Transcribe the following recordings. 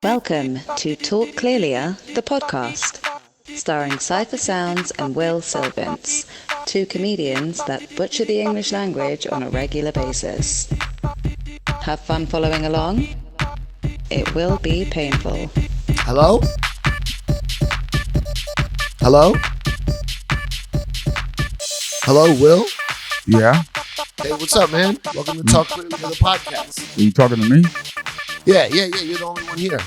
Welcome to Talk Clearlier, the podcast, starring Ciph Sounds and Will Sylvance, two comedians that butcher the English language on a regular basis. Have fun following along? It will be painful. Hello? Hello? Hello, Will? Yeah? Hey, what's up, man? Welcome to Talk Clearly to the podcast. Are you talking to me? Yeah. You're the only one here.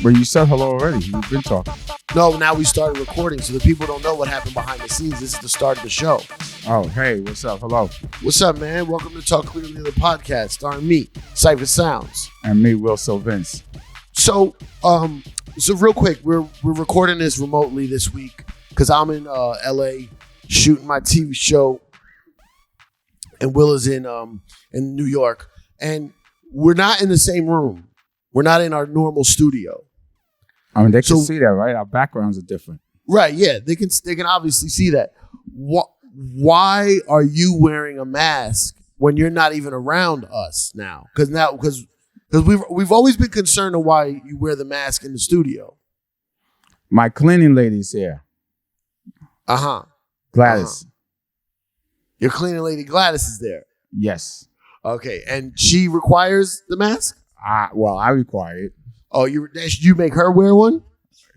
But you said hello already. You've been talking. No, now we started recording, so the people don't know what happened behind the scenes. This is the start of the show. Oh, hey, what's up? Hello. What's up, man? Welcome to Talk Clearly to the podcast, starring me, Ciph Sounds. And me, Will Sylvance. So real quick, we're recording this remotely this week because I'm in LA shooting my TV show, and Will is in New York, and we're not in the same room. We're not in our normal studio. I mean, they can see that, right? Our backgrounds are different. Right? Yeah, they can obviously see that. Why are you wearing a mask when you're not even around us now? Because we've always been concerned of why you wear the mask in the studio. My cleaning lady's here. Gladys. Your cleaning lady Gladys is there. Yes. Okay, and she requires the mask? I require it. Oh, you make her wear one?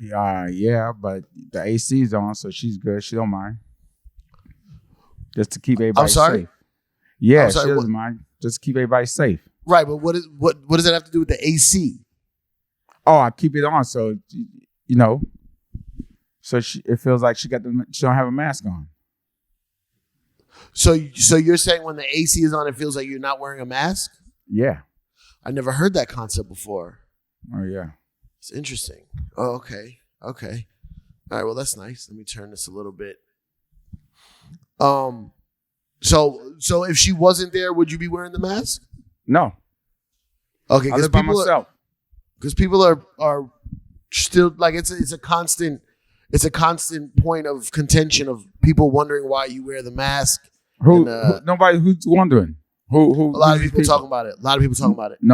Yeah, but the AC's on, so she's good. She don't mind. Just to keep everybody safe. Yeah, she doesn't mind. Just to keep everybody safe. Right, but what does that have to do with the AC? Oh, I keep it on, so it feels like she don't have a mask on. So you're saying when the AC is on, it feels like you're not wearing a mask? Yeah. I never heard that concept before. Oh, yeah. It's interesting. Oh, okay. All right, well, that's nice. Let me turn this a little bit. So if she wasn't there, would you be wearing the mask? No. Okay, I live by myself. Because people are still like it's a constant point of contention of people wondering why you wear the mask. Who's wondering? Who? A lot of people talking about it. Nobody talking about it. A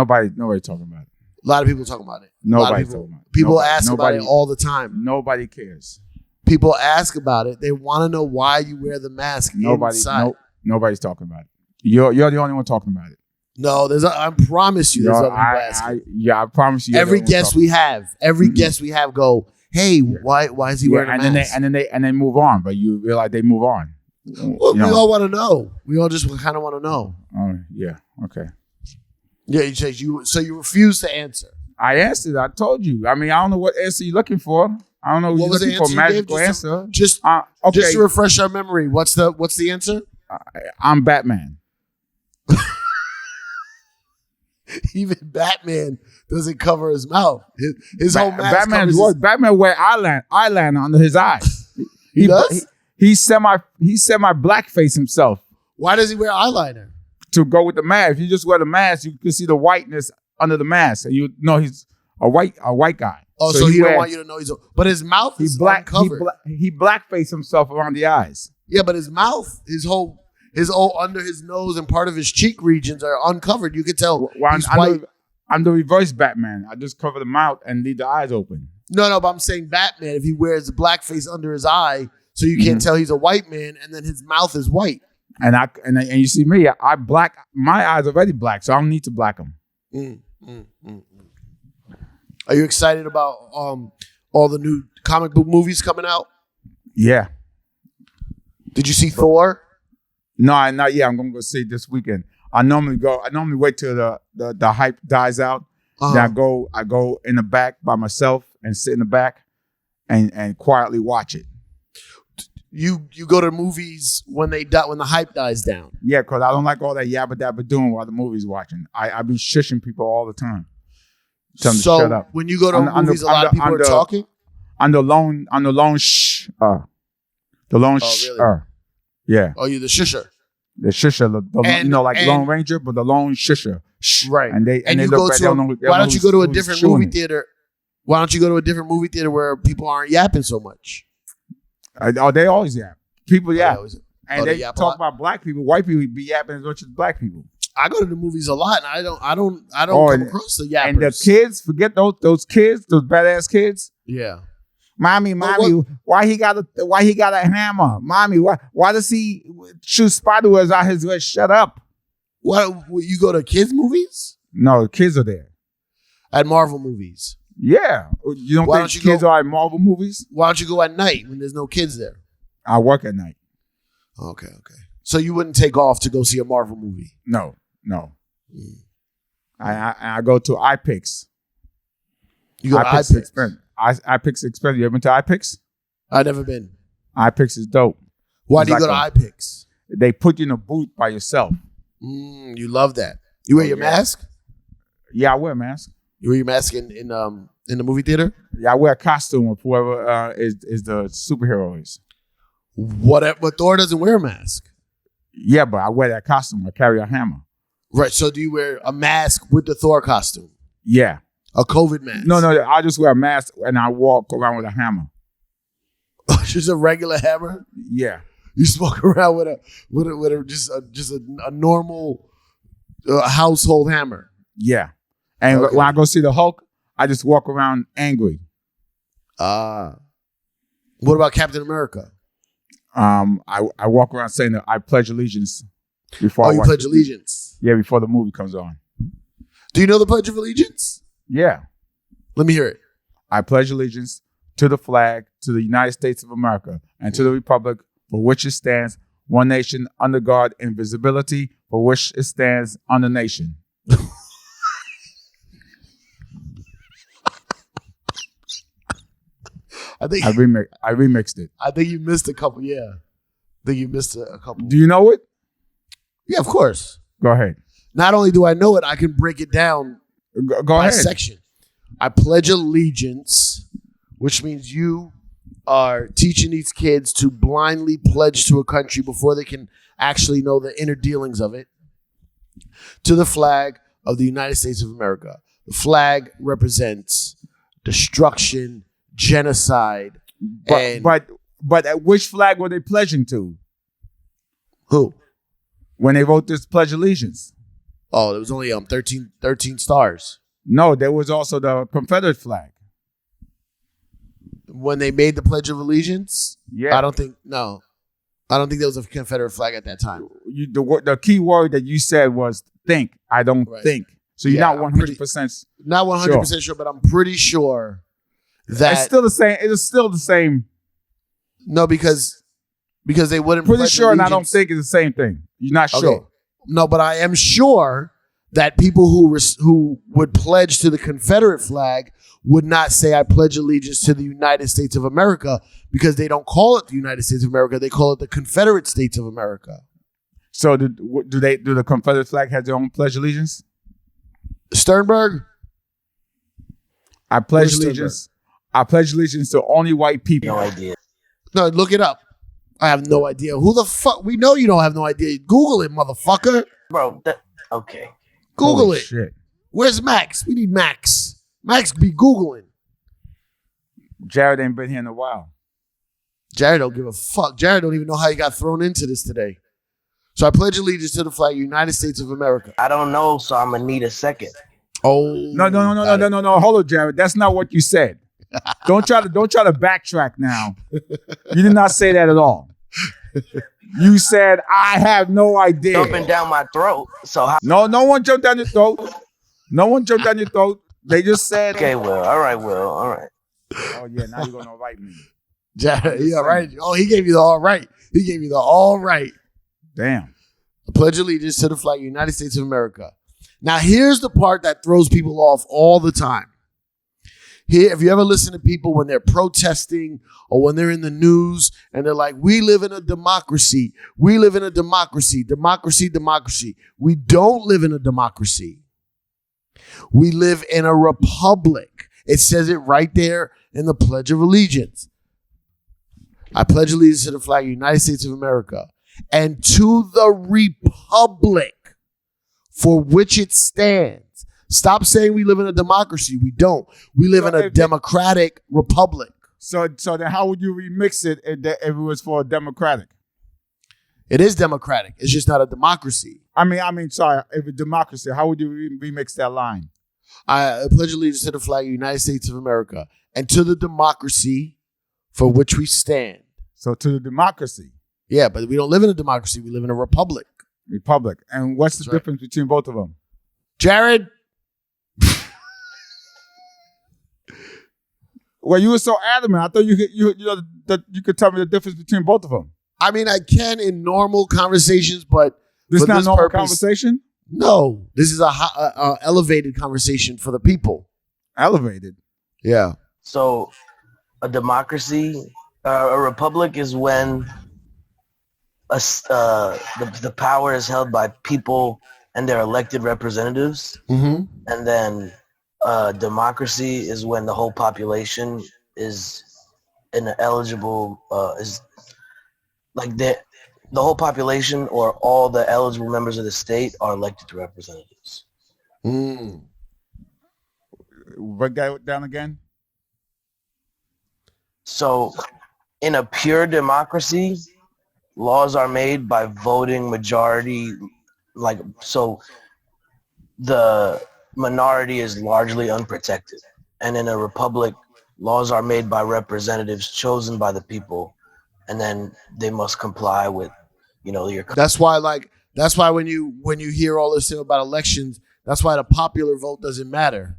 lot of people talking about it. Nobody's talking about it. People ask about it all the time. Nobody cares. People ask about it. They want to know why you wear the mask inside. Nobody's talking about it. You're the only one talking about it. No, I promise you there's other people asking. I promise you. Every guest we have go, hey, why is he wearing a mask? And then they move on, but you realize they move on. Well, we all want to know. We all just kind of want to know. Oh, yeah. Okay. Yeah, you refuse to answer. I answered. I told you. I mean, I don't know what answer you're looking for. I don't know what you're looking for. Magical answer. Just to refresh our memory. What's the answer? I'm Batman. Even Batman doesn't cover his mouth. His whole mask. Batman wear eyeliner under his eyes. He does. He's semi blackface himself. Why does he wear eyeliner? To go with the mask. If you just wear the mask, you can see the whiteness under the mask, and you know he's a white guy. Oh, so he don't want you to know but his mouth is uncovered. He blackface himself around the eyes. Yeah, but his mouth, his whole under his nose and part of his cheek regions are uncovered. You could tell he's white. I'm the reverse Batman. I just cover the mouth and leave the eyes open. No, but I'm saying Batman, if he wears the blackface under his eye, so you can't tell he's a white man, and then his mouth is white. And you see me, my eyes are already black, so I don't need to black them. Are you excited about all the new comic book movies coming out? Yeah. Did you see Thor? No, not yet. I'm gonna go see it this weekend. I normally wait till the hype dies out. Then I go in the back by myself and sit in the back and quietly watch it. You go to movies when the hype dies down. Yeah, because I don't like all that yabba dabba doing while the movie's watching. I be shushing people all the time. Tell them to shut up. When you go to movies, a lot of people are talking. On the lone shh. The lone shh. Really? Yeah. Oh, you're the shusher. The shusher, Lone Ranger, but the lone shusher. Right. And they look back. Why don't you go to a different movie theater? Why don't you go to a different movie theater where people aren't yapping so much? They always yap. People yap. They talk about black people. White people be yapping as much as black people. I go to the movies a lot, and I don't come across the yappers. And the kids, forget those kids, those badass kids. Yeah. Mommy, why he got a hammer? Mommy, why does he shoot spider webs out his way? Shut up. What, you go to kids movies? No, the kids are there. At Marvel movies. Yeah. You don't think kids are at Marvel movies? Why don't you go at night when there's no kids there? I work at night. Okay. So you wouldn't take off to go see a Marvel movie? No. I go to iPix. You go to iPix? iPix Express. You ever been to iPix? I've never been. iPix is dope. Why do you go to iPix? They put you in a booth by yourself. You love that. You wear your mask? Yeah, I wear a mask. You wear your mask in the movie theater? Yeah, I wear a costume of whoever is the superhero is. But Thor doesn't wear a mask. Yeah, but I wear that costume. I carry a hammer. Right. So do you wear a mask with the Thor costume? Yeah. A COVID mask? No. I just wear a mask and I walk around with a hammer. Just a regular hammer? Yeah. You walk around with a normal household hammer. Yeah. And when I go see the Hulk, I just walk around angry. What about Captain America? I walk around saying that I pledge allegiance before. Oh, you pledge allegiance? Yeah, before the movie comes on. Do you know the Pledge of Allegiance? Yeah. Let me hear it. I pledge allegiance to the flag, to the United States of America, and to the republic for which it stands, one nation, under God, invisibility, for which it stands, under nation. I remixed it. I think you missed a couple. Yeah, I think you missed a couple. Do you know it? Yeah, of course. Go ahead. Not only do I know it, I can break it down. Go by ahead. Section. I pledge allegiance, which means you are teaching these kids to blindly pledge to a country before they can actually know the inner dealings of it. To the flag of the United States of America. The flag represents destruction, genocide, but which flag were they pledging to? Who? When they wrote this Pledge Allegiance. Oh, there was only 13 stars. No, there was also the Confederate flag. When they made the Pledge of Allegiance? Yeah. I don't think there was a Confederate flag at that time. The key word that you said was think. I don't think. So you're not 100%. Not 100% sure, but I'm pretty sure that it's still the same. It is still the same. No, because they wouldn't. Pretty sure, and I don't think it's the same thing. You're not sure. Okay. No, but I am sure that people who would pledge to the Confederate flag would not say, I pledge allegiance to the United States of America, because they don't call it the United States of America. They call it the Confederate States of America. So do the Confederate flag have their own pledge allegiance? Sternberg? I pledge allegiance. I pledge allegiance to only white people. No idea. No, look it up. I have no idea. Who the fuck? We know you don't have no idea. Google it, motherfucker. Bro, okay. Google Holy it. Shit. Where's Max? We need Max. Max be Googling. Jared ain't been here in a while. Jared don't give a fuck. Jared don't even know how he got thrown into this today. So I pledge allegiance to the flag of the United States of America. I don't know, so I'm going to need a second. Oh. No. Hold on, Jared. That's not what you said. Don't try to backtrack now. You did not say that at all. You said, I have no idea. Jumping down my throat. So how? No one jumped down your throat. No one jumped down your throat. They just said. Okay, Will. All right, Will. All right. Oh, yeah. Now you're going to invite me. Jared, yeah, right. Oh, he gave you the all right. He gave you the all right. Damn. I pledge allegiance to the flag of the United States of America. Now, here's the part that throws people off all the time. Here, if you ever listen to people when they're protesting or when they're in the news and they're like, we live in a democracy. We live in a democracy. Democracy, democracy. We don't live in a democracy. We live in a republic. It says it right there in the Pledge of Allegiance. I pledge allegiance to the flag of the United States of America and to the republic for which it stands. Stop saying we live in a democracy. We don't. We live in a democratic republic. So then how would you remix it if it was for a democratic? It is democratic. It's just not a democracy. Sorry. If it's democracy, how would you remix that line? I pledge allegiance to the flag of the United States of America and to the democracy for which we stand. So to the democracy. Yeah, but we don't live in a democracy. We live in a republic. Republic. And what's the difference between both of them? Jared? Well, you were so adamant. I thought you could tell me the difference between both of them. I mean, I can in normal conversations, but This for not this normal purpose, conversation? No, this is a elevated conversation for the people. Elevated? Yeah. So a democracy, a republic is when the power is held by people and their elected representatives. Mm-hmm. And then democracy is when the whole population is eligible, is like the whole population or all the eligible members of the state are elected to representatives. Mm. Break that down again. So in a pure democracy, laws are made by voting majority, so the minority is largely unprotected. And in a republic, laws are made by representatives chosen by the people, and then they must comply with, your. That's why when you hear all this about elections, that's why the popular vote doesn't matter.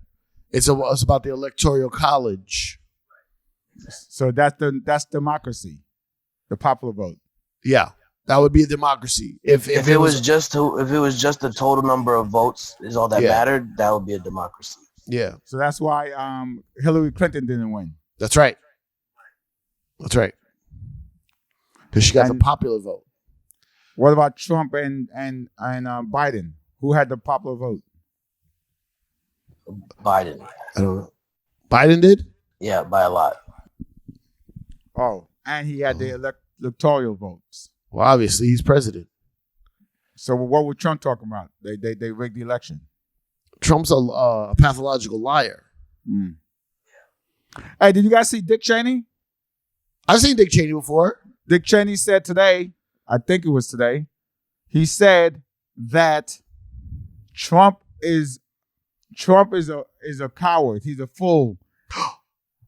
It's about the electoral college. So that's democracy, the popular vote. Yeah, that would be a democracy. If it was just the total number of votes is all that mattered, that would be a democracy. Yeah. So that's why Hillary Clinton didn't win. That's right. That's right. Because she got the popular vote. What about Trump and Biden? Who had the popular vote? Biden. I don't know. Biden did? Yeah, by a lot. Oh, and he had the electoral votes. Well, obviously he's president. So what was Trump talking about? They rigged the election. Trump's a pathological liar. Mm. Hey, did you guys see Dick Cheney? I've seen Dick Cheney before. Dick Cheney said today, I think it was today, he said that Trump is a coward. He's a fool.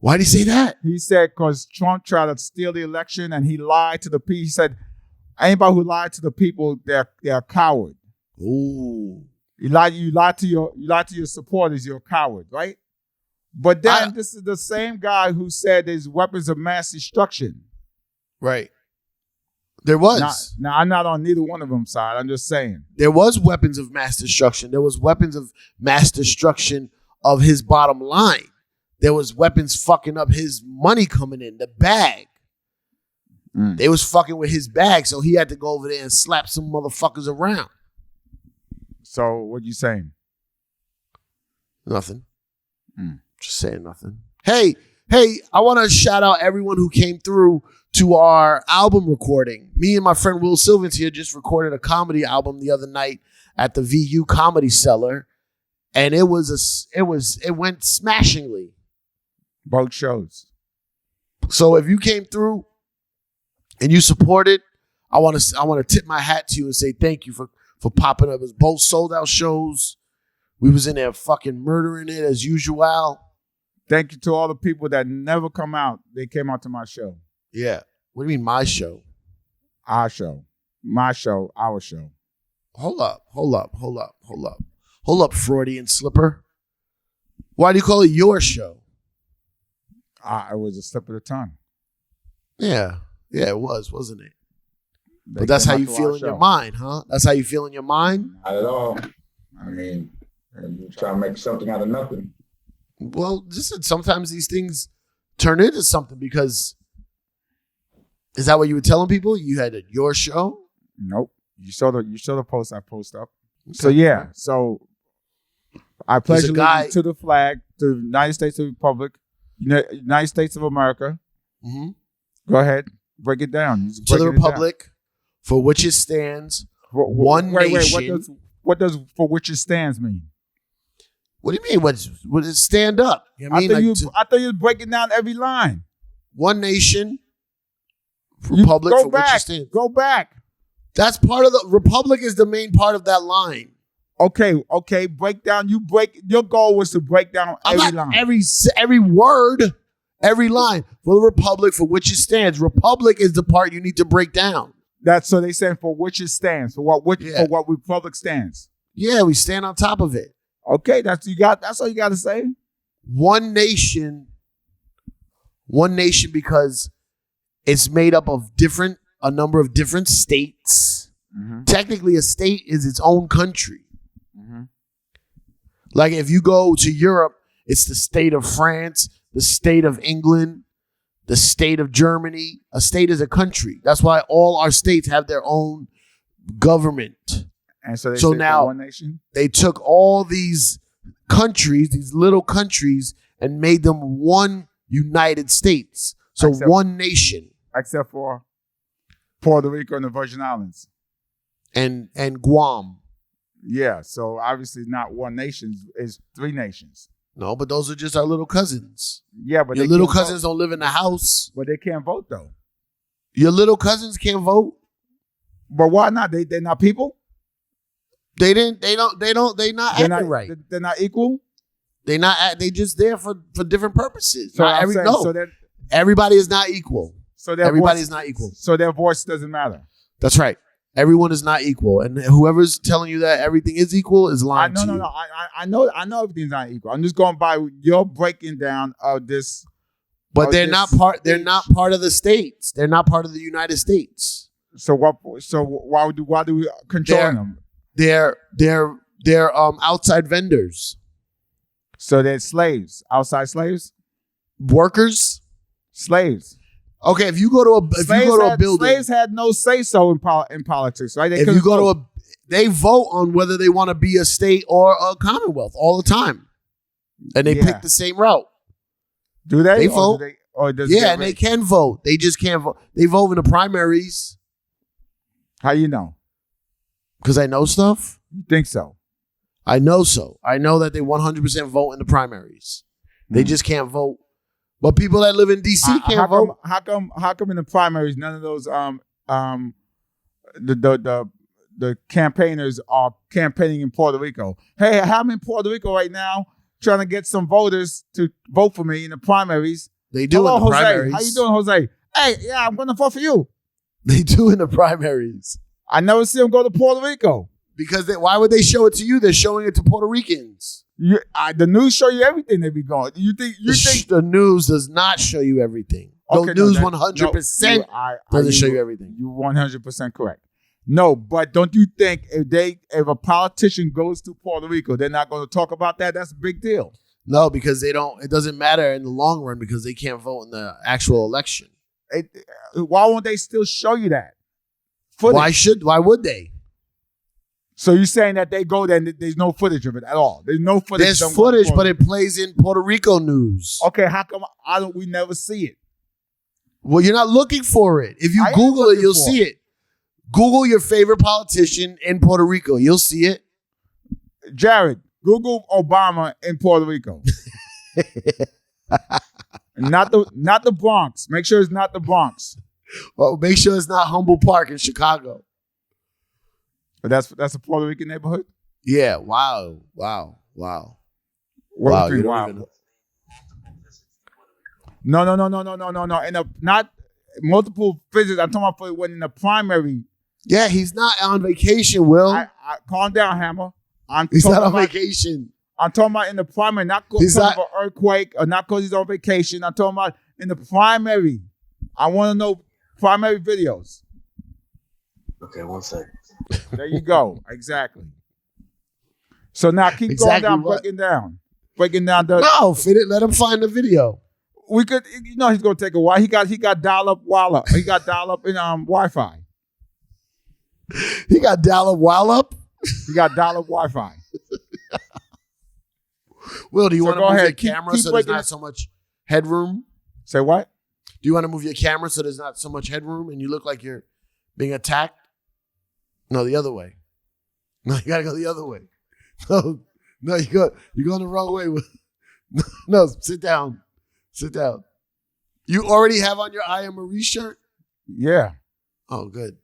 Why'd he say that? He said because Trump tried to steal the election and he lied to the people. He said anybody who lied to the people, they're a coward. Ooh. You lie to your supporters, you're a coward, right? But then this is the same guy who said there's weapons of mass destruction. Right. There was. Now, I'm not on neither one of them side. I'm just saying. There was weapons of mass destruction. There was weapons of mass destruction of his bottom line. There was weapons fucking up his money coming in, the bag. Mm. They was fucking with his bag, so he had to go over there and slap some motherfuckers around. So what you saying? Nothing. Mm. Just saying nothing. Hey, I want to shout out everyone who came through to our album recording. Me and my friend Will Sylvans here just recorded a comedy album the other night at the VU Comedy Cellar, and it went smashingly. Both shows. So if you came through and you supported, I want to tip my hat to you and say thank you for popping up. It was both sold out shows. We was in there fucking murdering it as usual. Thank you to all the people that never come out. They came out to my show. Yeah. What do you mean my show? Our show. My show. Our show. Hold up, Freudian slipper. Why do you call it your show? It was a slip of the tongue. Yeah, it was, wasn't it? But that's how you feel in your mind, huh? That's how you feel in your mind? Not at all. I mean, you try to make something out of nothing. Well, just sometimes these things turn into something because is that what you were telling people? You had your show? Nope. You saw the post I post up. Okay. So yeah. So I pledge allegiance to the flag, to the United States of the Republic, United States of America. Mm-hmm. Go ahead. Break it down. To the Republic, for which it stands, one nation. What does for which it stands mean? What do you mean? What does it stand up? You know what I mean? I thought you were breaking down every line. One nation, Republic, for which it stands. Go back. That's part of the republic is the main part of that line. Okay. Break down. Your goal was to break down every line. Every word, every line for the republic for which it stands. Republic is the part you need to break down. That's so they stand for which it stands for what republic stands. Yeah, we stand on top of it. Okay, that's all you got to say. One nation because it's made up of a number of different states. Mm-hmm. Technically, a state is its own country. Mm-hmm. Like if you go to Europe, it's the state of France, the state of England, the state of Germany. A state is a country. That's why all our states have their own government. And so now one nation? They took all these countries, these little countries, and made them one United States. So one nation. Except for Puerto Rico and the Virgin Islands. And Guam. Yeah, so obviously not one nation, it's 3 nations. No, but those are just our little cousins. Yeah, but your little cousins don't live in the house. But they can't vote though. Your little cousins can't vote. But why not? They're not people? They're not acting right. They're not equal? They just there for different purposes. So everybody is not equal. So everybody is not equal. So their voice doesn't matter. That's right. Everyone is not equal, and whoever's telling you that everything is equal is lying to you. No. I know everything's not equal. I'm just going by your breaking down of this. But they're not part. They're not part of the states. They're not part of the United States. So what? So why do we control them? They're outside vendors. So they're slaves, outside slaves, workers, slaves. Okay, if you go to a building, slaves had no say so in politics, right? If you go to they vote on whether they want to be a state or a commonwealth all the time, and they pick the same route. Do they? They vote. And they can vote. They just can't vote. They vote in the primaries. How you know? Because I know stuff. You think so? I know so. I know that they 100% vote in the primaries. They just can't vote. But people that live in DC can't vote. How come in the primaries none of those the campaigners are campaigning in Puerto Rico? Hey, I'm in Puerto Rico right now trying to get some voters to vote for me in the primaries. They do in the Jose. primaries. How you doing, Jose? Hey, yeah, I'm going to vote for you. They do in the primaries. I never see them go to Puerto Rico. Because why would they show it to you? They're showing it to Puerto Ricans. The news show you everything they be going. You think the news does not show you everything? The news 100% doesn't show you everything. You're 100% correct. No, but don't you think if a politician goes to Puerto Rico, they're not going to talk about that? That's a big deal. No, because they don't. It doesn't matter in the long run because they can't vote in the actual election. Why won't they still show you that footage? Why would they? So you're saying that they go there and there's no footage of it at all? There's no footage. There's footage, but it plays in Puerto Rico news. Okay, how come we never see it? Well, you're not looking for it. If you Google it, you'll see it. Google your favorite politician in Puerto Rico. You'll see it. Jared, Google Obama in Puerto Rico. Not the Bronx. Make sure it's not the Bronx. Well, make sure it's not Humboldt Park in Chicago. But that's a Puerto Rican neighborhood? Yeah. Wow. What wow. You don't even... No. In not multiple visits. I'm talking about when in the primary. Yeah, he's not on vacation, Will. Calm down, Hammer. He's not on vacation. I'm talking about in the primary, not because of an earthquake or not because he's on vacation. I'm talking about in the primary. I want to know primary videos. Okay, 1 second. There you go. Exactly. So now keep going down, breaking down the. No, fit it. Let him find the video. We could, he's going to take a while. He got dial-up Walla. He got dial-up in Wi-Fi. He got dial-up Walla. He got dial-up Wi-Fi. Will, do you want to move your camera so there's not so much headroom? Say what? Do you want to move your camera so there's not so much headroom and you look like you're being attacked? No, the other way. No, you gotta go the other way. No, you're going the wrong way. No, sit down. Sit down. You already have on your I Am Marie shirt? Yeah. Oh, good.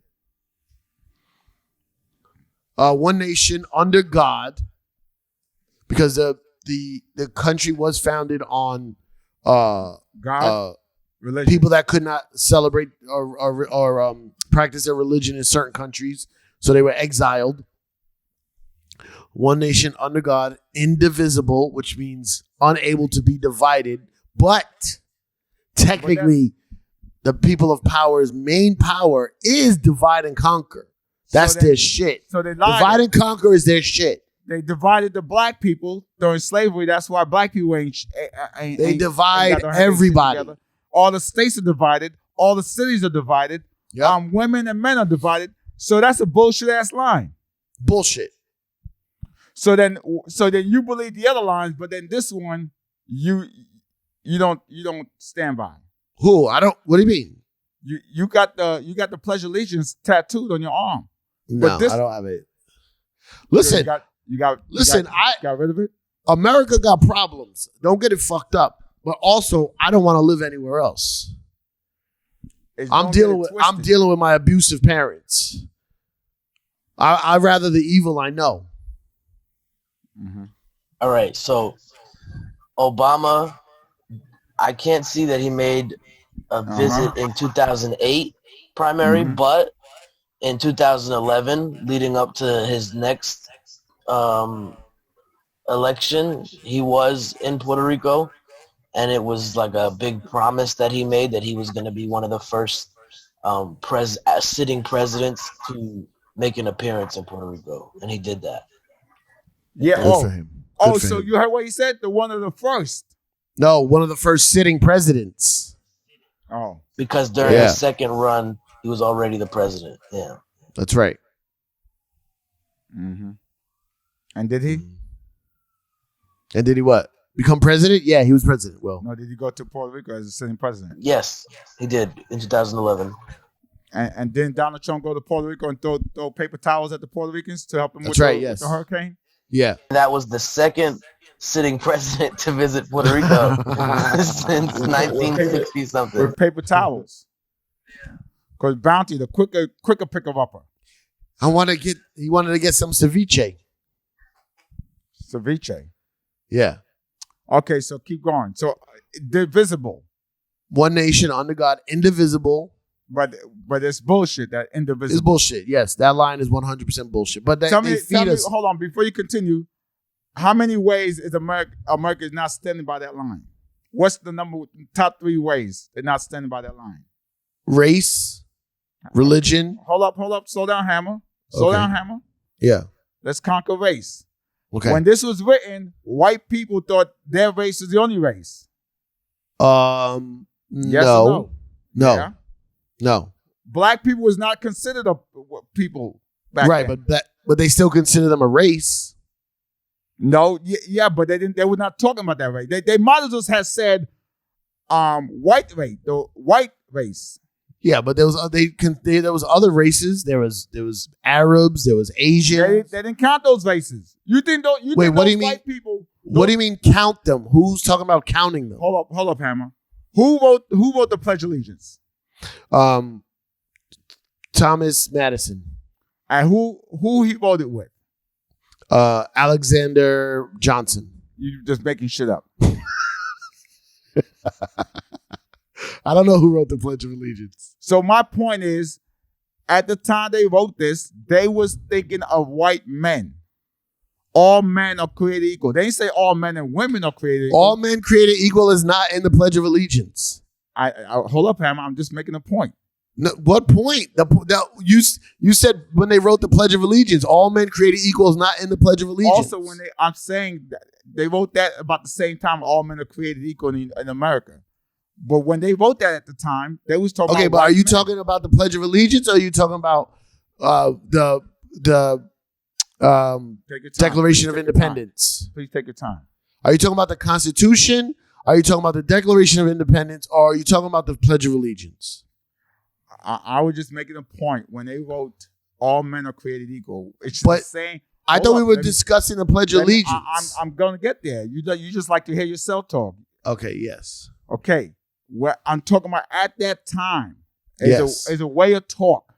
one nation under God, because the country was founded on God, religion. people that could not celebrate or practice their religion in certain countries, so they were exiled. One nation under God, indivisible, which means unable to be divided, but technically the people of power's main power is divide and conquer. That's their shit. So they lied. Divide and conquer is their shit. They divided the black people during slavery. That's why black people ain't They divide everybody. All the states are divided. All the cities are divided. Yep. Women and men are divided. So that's a bullshit ass line. Bullshit. So then you believe the other lines, but then this one you don't stand by. Who? I don't. What do you mean? You got the Pledge of Allegiance tattooed on your arm. No, but this, I don't have it. Listen, you got rid of it. America got problems. Don't get it fucked up. But also, I don't want to live anywhere else. I'm dealing with my abusive parents. I'd rather the evil I know. Mm-hmm. All right, so Obama, I can't see that he made a visit in 2008 primary, but in 2011, leading up to his next election, he was in Puerto Rico, and it was like a big promise that he made that he was going to be one of the first sitting presidents to make an appearance in Puerto Rico, and he did that. Yeah. Good for him. Good for him. You heard what he said? The one of the first. No, one of the first sitting presidents. Oh. Because during his second run, he was already the president. Yeah. That's right. Mm-hmm. And did he? And did he what? Become president? Yeah, he was president. Well, no, did he go to Puerto Rico as a sitting president? Yes, he did in 2011. And didn't Donald Trump go to Puerto Rico and throw paper towels at the Puerto Ricans to help them with the hurricane? Yeah. That was the second sitting president to visit Puerto Rico since 1960 something. With paper towels. Because Bounty, the quicker pick-up-upper. He wanted to get some ceviche. Ceviche. Yeah. Okay, so keep going. So divisible. One nation under God, indivisible. But it's bullshit, that indivisible. It's bullshit, yes. That line is 100% bullshit. But tell me, hold on, before you continue, how many ways is America is not standing by that line? What's the top 3 ways they're not standing by that line? Race, religion. Hold up. Slow down, Hammer. Slow down, Hammer. Yeah. Let's conquer race. Okay. When this was written, white people thought their race is the only race. Yes No. Yeah? No. Black people was not considered a people back then. But they still consider them a race. No, but they didn't. They were not talking about that race. They might as well have said, white race, the white race. Yeah, but there was other races. There was Arabs. There was Asians. They didn't count those races. What do you mean? White people. What do you mean count them? Who's talking about counting them? Hold up, Hammer. Who wrote the Pledge of Allegiance? Thomas Madison. And who he voted with? Alexander Johnson. You just making shit up. I don't know who wrote the Pledge of Allegiance. So my point is, at the time they wrote this, they was thinking of white men. All men are created equal. They didn't say all men and women are created equal. All men created equal is not in the Pledge of Allegiance. I hold up, Hammer. I'm just making a point. No, what point? You said when they wrote the Pledge of Allegiance, all men created equal is not in the Pledge of Allegiance. Also, I'm saying that they wrote that about the same time all men are created equal in America. But when they wrote that at the time, they was talking. Okay, about but are you talking about the Pledge of Allegiance, or are you talking about the Declaration of Independence? Please take your time. Are you talking about the Constitution? Are you talking about the Declaration of Independence, or are you talking about the Pledge of Allegiance? I was just making a point. When they wrote all men are created equal, it's just saying. I thought we were discussing the Pledge of Allegiance. I'm going to get there. You just like to hear yourself talk. Okay, yes. Okay. What I'm talking about at that time is a way of talk.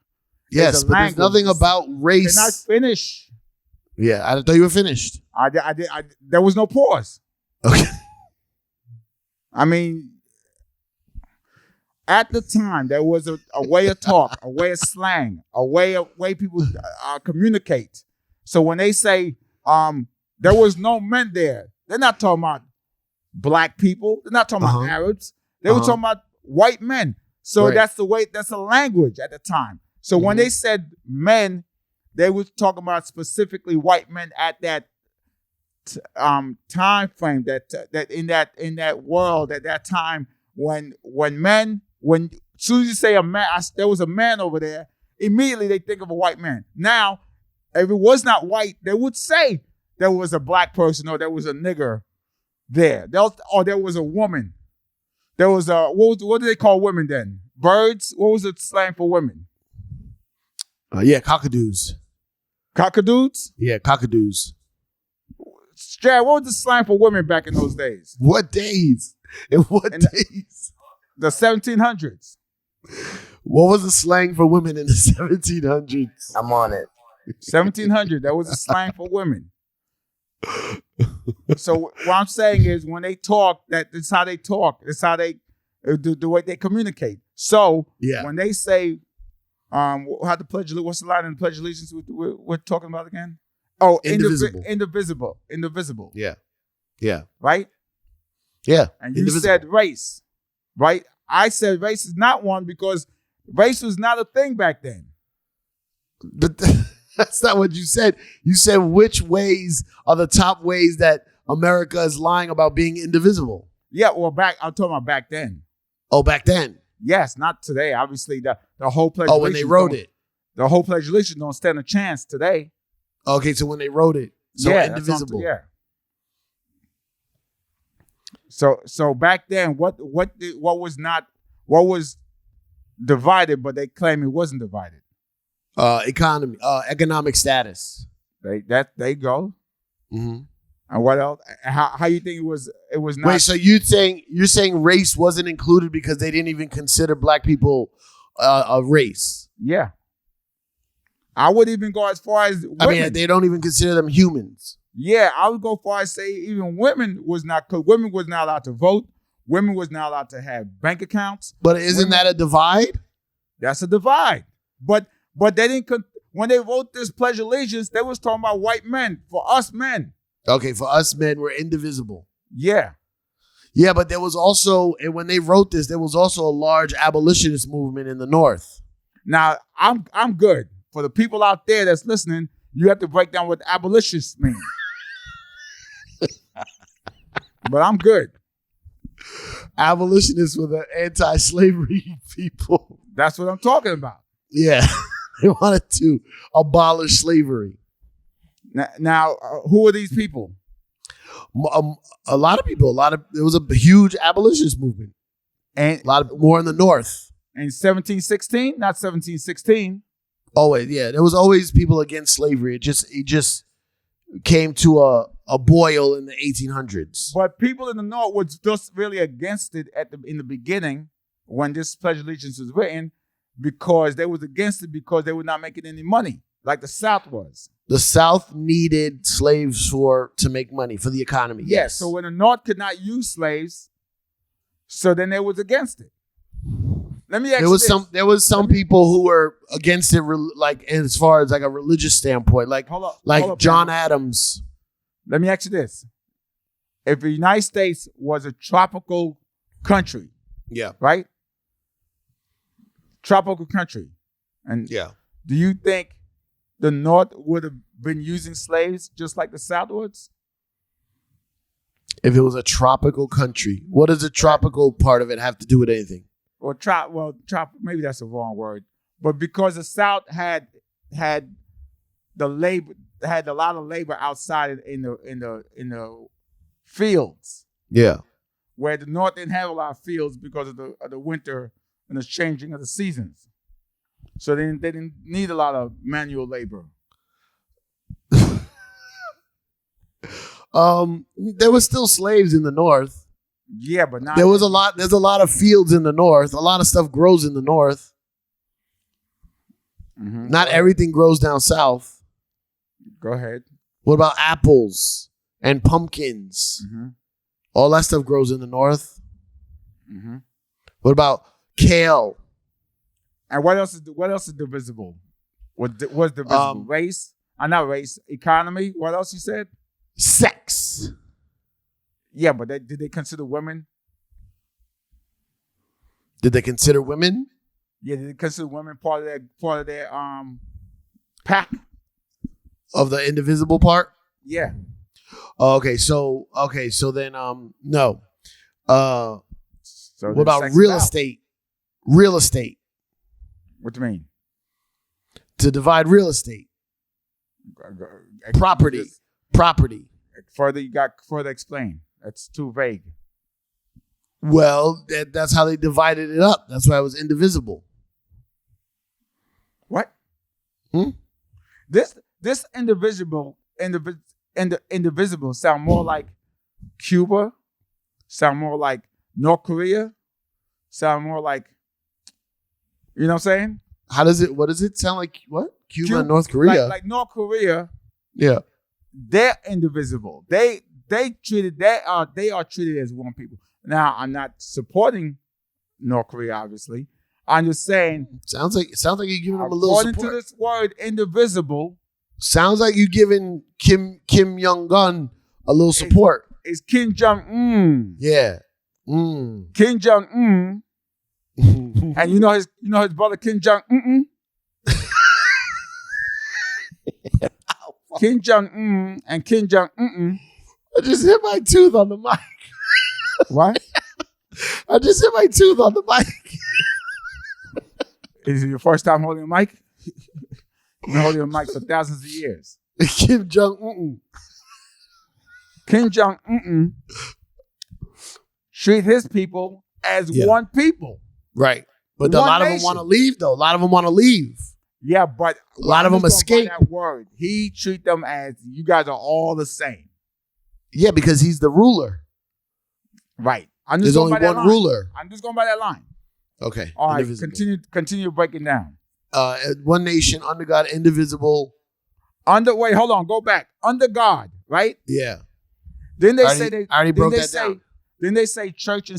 Yes, but there's nothing about race. Can I finish? Yeah, I thought you were finished. There was no pause. Okay. I mean, at the time, there was a way of talk, a way of slang, a way people communicate. So when they say there was no men there, they're not talking about black people. They're not talking about Arabs. They were talking about white men. So that's the language at the time. So when they said men, they were talking about specifically white men at that time frame, that in that world at that time when as soon as you say a man, there was a man over there, immediately they think of a white man. Now, if it was not white, they would say there was a black person or there was a nigger there. Or there was a woman. There was what do they call women then? Birds? What was the slang for women? Cockadoos. Cockadoos? Yeah, cockadoos. Jared, what was the slang for women back in those days? What days? In what days? The 1700s. What was the slang for women in the 1700s? I'm on it. 1700. That was a slang for women. So what I'm saying is, when they talk, that's how they talk. It's how they the way they communicate. So when they say, how the pledge, what's the line in the Pledge of Allegiance we're talking about again? Oh, indivisible. Yeah. Right? Yeah. And you said race, right? I said race is not one because race was not a thing back then. But that's not what you said. You said which ways are the top ways that America is lying about being indivisible. Yeah, well, I'm talking about back then. Oh, back then. Yes, not today. Obviously, the whole Pledge. Oh, when they wrote it, the whole Pledge of Allegiance don't stand a chance today. Okay, so when they wrote it, so indivisible. Yeah. So back then, what was divided, but they claim it wasn't divided. Economy, economic status. There you go. Mm-hmm. And what else? How you think it was? It was not. Wait, so you're saying race wasn't included because they didn't even consider black people a race? Yeah. I would even go as far as women. I mean, they don't even consider them humans. Yeah, I would go far as say even women was not allowed to vote. Women was not allowed to have bank accounts. But isn't that a divide? That's a divide. But they didn't. When they wrote this Pledge of Allegiance, they was talking about white men. For us men. Okay, for us men, we're indivisible. Yeah. Yeah, but there was also, and when they wrote this, there was also a large abolitionist movement in the North. Now, I'm good. For the people out there that's listening, you have to break down what abolitionists mean. But I'm good. Abolitionists were the anti-slavery people. That's what I'm talking about. Yeah. They wanted to abolish slavery. Now, who are these people? A lot of people. There was a huge abolitionist movement, and a lot more in the North. In 1716, not 1716. Always, yeah. There was always people against slavery. It just came to a boil in the 1800s. But people in the North were just really against it in the beginning when this Pledge of Allegiance was written, because they was against it because they were not making any money like the South was. The South needed slaves to make money for the economy. Yes. So when the North could not use slaves, so then they was against it. Let me ask you this. There was some people who were against it, like as far as like a religious standpoint, like John Adams. Let me ask you this: if the United States was a tropical country, right? Tropical country, and do you think the North would have been using slaves just like the South was? If it was a tropical country, what does the tropical part of it have to do with anything? Or maybe that's the wrong word. But because the South had the labor, had a lot of labor outside in the fields. Yeah. Where the North didn't have a lot of fields because of the winter and the changing of the seasons. So they didn't need a lot of manual labor. There were still slaves in the North. Yeah, but not. There's a lot of fields in the North. A lot of stuff grows in the North. Mm-hmm. Not everything grows down south. Go ahead. What about apples and pumpkins? Mm-hmm. All that stuff grows in the north. Mm-hmm. What about kale? And what else is divisible? What's divisible? Race? Not race. Economy? What else you said? Sex. Yeah, but did they consider women? Did they consider women? Yeah, did they consider women part of their pack? Of the indivisible part? Yeah. Okay, so then no. So what about real estate? Real estate. What do you mean? To divide real estate. Property. Property. Further explain. That's too vague. Well, that's how they divided it up. That's why it was indivisible. What? This indivisible sound more like Cuba, sound more like North Korea, sound more like, you know what I'm saying? What does it sound like? What? Cuba and North Korea? Like North Korea. Yeah. They're indivisible. They are treated as one people. Now, I'm not supporting North Korea, obviously. I'm just saying. Sounds like you're giving them a little support. According to this word, indivisible. Sounds like you're giving Kim Jong-un a little support. It's Kim Jong-un. Yeah. Kim Jong-un. And you know his brother Kim Jong-un? Kim Jong-un and Kim Jong-un. I just hit my tooth on the mic. What? I just hit my tooth on the mic. Is it your first time holding a mic? You've been holding a mic for thousands of years. Kim Jong-un. Kim Jong-un treat his people as one people. Right. But a lot of them want to leave, though. A lot of them want to leave. Yeah, but a lot of them escape. That word. He treat them as you guys are all the same. Yeah, because he's the ruler. Right. There's only one ruler. I'm just going by that line. Okay. All right. Continue breaking down. One nation, under God, indivisible. Wait, hold on. Go back. Under God, right? Yeah. Then they I already broke that down. Then they say church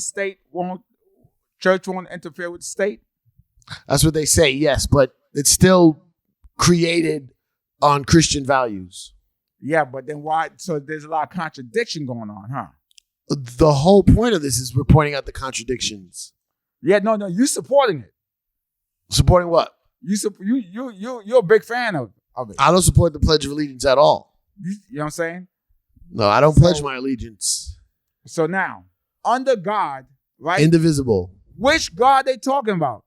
won't interfere with the state. That's what they say, yes, but it's still created on Christian values. Yeah, but then why? So there's a lot of contradiction going on, huh? The whole point of this is we're pointing out the contradictions. Yeah, no, you supporting it. Supporting what? You're a big fan of it. I don't support the Pledge of Allegiance at all. You know what I'm saying? No, I don't pledge my allegiance. So now, under God, right? Indivisible. Which God they talking about?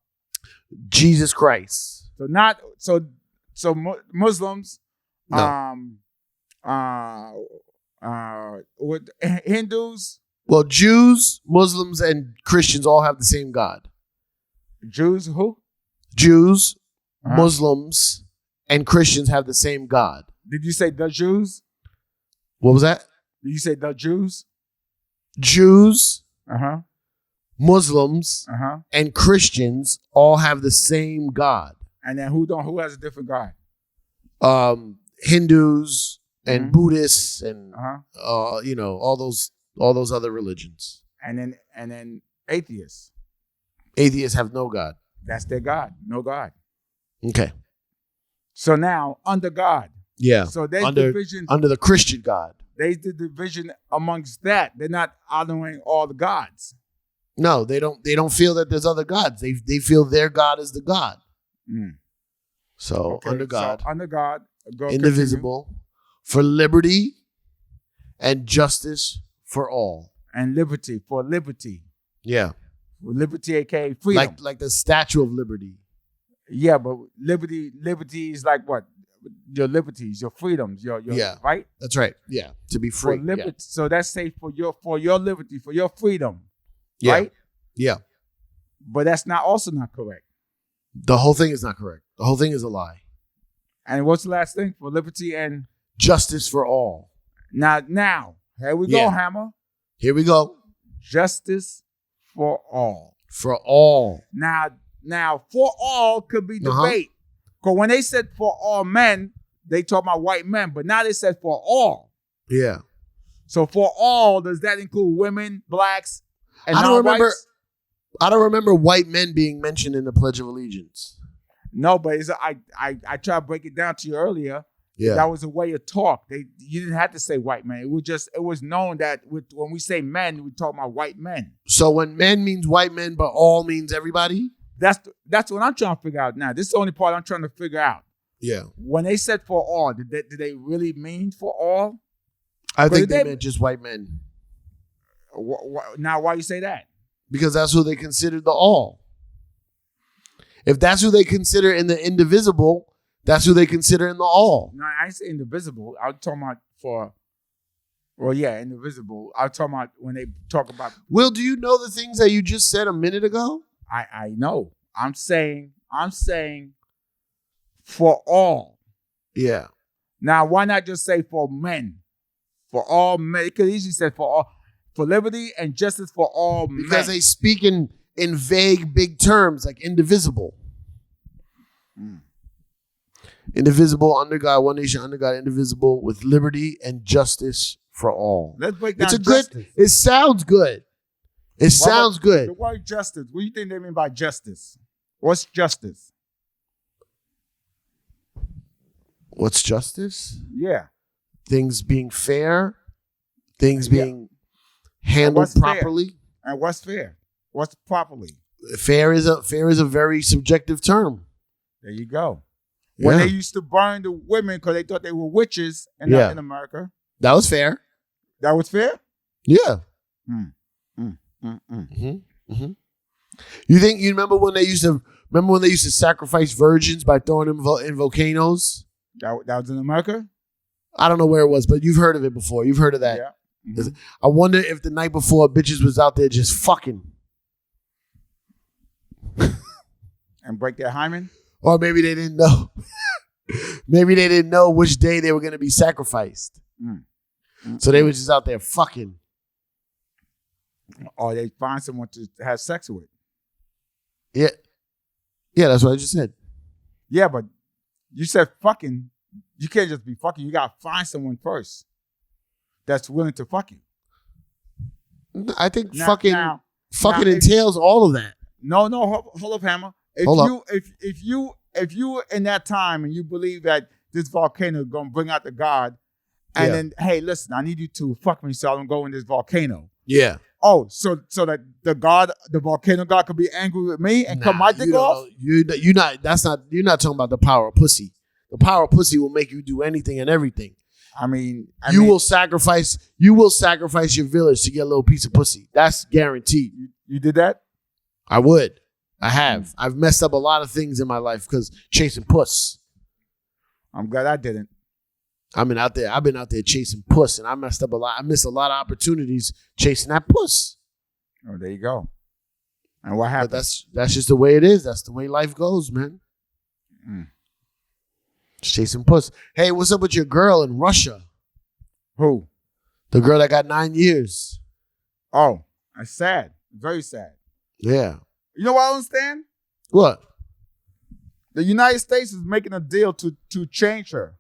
Jesus Christ. So Muslims, no. With Hindus. Well, Jews, Muslims, and Christians all have the same God. Jews who? Jews, Muslims, and Christians have the same God. Did you say the Jews? What was that? Did you say the Jews? Jews, Muslims, and Christians all have the same God. And then who has a different God? Hindus and Buddhists and all those other religions. And then atheists. Atheists have no God. That's their God. No God. Okay. So now under God. Yeah. So there's division under the Christian God. There's the division amongst that. They're not honoring all the gods. No, they don't feel that there's other gods. They feel their God is the God. So under God. Indivisible. Continue. For liberty and justice for all. And liberty for liberty. Yeah. Liberty, aka freedom. Like the Statue of Liberty. Yeah, but liberty is like what? Your liberties, your freedoms, your right? That's right. Yeah. To be free. For liberty. Yeah. So that's safe for your liberty, for your freedom. Yeah. Right? Yeah. But that's also not correct. The whole thing is not correct. The whole thing is a lie. And what's the last thing? For liberty and justice for all. Now, here we go, Hammer. Here we go. Justice for all. For all. Now, for all could be debate. Because when they said for all men, they talk about white men, but now they said for all. Yeah. So for all, does that include women, blacks, and I don't non-whites? I don't remember white men being mentioned in the Pledge of Allegiance. No, but I tried to break it down to you earlier. Yeah. That was a way of talk. You didn't have to say white men. It was known that when we say men, we talk about white men. So when men means white men, but all means everybody? That's what I'm trying to figure out now. This is the only part I'm trying to figure out. Yeah. When they said for all, did they really mean for all? I think they meant just white men. Now, why you say that? Because that's who they considered the all. If that's who they consider in the indivisible, that's who they consider in the all. No, I ain't say indivisible. I was talking about indivisible. I was talking about when they talk about. Will, do you know the things that you just said a minute ago? I know. I'm saying for all. Yeah. Now, why not just say for men? For all men. It could easily say for all. For liberty and justice for all men. Because they speak in vague, big terms like indivisible. Indivisible, under God, one nation, under God, indivisible, with liberty and justice for all. Let's break down It's a justice. good. It sounds good. It sounds good. The word justice. What do you think they mean by justice? What's justice? What's justice? Yeah. Things being fair, things being handled what's fair? properly. And what's fair? What's properly? Fair is a very subjective term. There you go. When Yeah. they used to burn the women because they thought they were witches in America. That was fair. That was fair? Yeah. You remember when they used to sacrifice virgins by throwing them in volcanoes? That was in America? I don't know where it was, but you've heard of it before. You've heard of that. Yeah. Mm-hmm. I wonder if the night before bitches was out there just fucking. And break their hymen? Or maybe they didn't know. Maybe they didn't know which day they were going to be sacrificed. So they were just out there fucking. Or they find someone to have sex with. Yeah. Yeah, that's what I just said. Yeah, but you said fucking. You can't just be fucking. You got to find someone first that's willing to fuck you. I think Now- fucking now, entails all of that. No, hold up, Hammer. If you in that time and you believe that this volcano is gonna bring out the God, and then hey, listen, I need you to fuck me so I don't go in this volcano. Yeah. Oh, so that the volcano God could be angry with me and cut my dick off? You're not talking about the power of pussy. The power of pussy will make you do anything and everything. You will sacrifice your village to get a little piece of pussy. That's guaranteed. You did that? I would. I have. I've messed up a lot of things in my life because chasing puss. I'm glad I didn't. I've been out there chasing puss, and I messed up a lot. I missed a lot of opportunities chasing that puss. Oh, there you go. And what happened? But that's just the way it is. That's the way life goes, man. Just chasing puss. Hey, what's up with your girl in Russia? Who? The girl that got 9 years. Oh, that's sad. Very sad. Yeah. You know what I don't understand? What? The United States is making a deal to change her.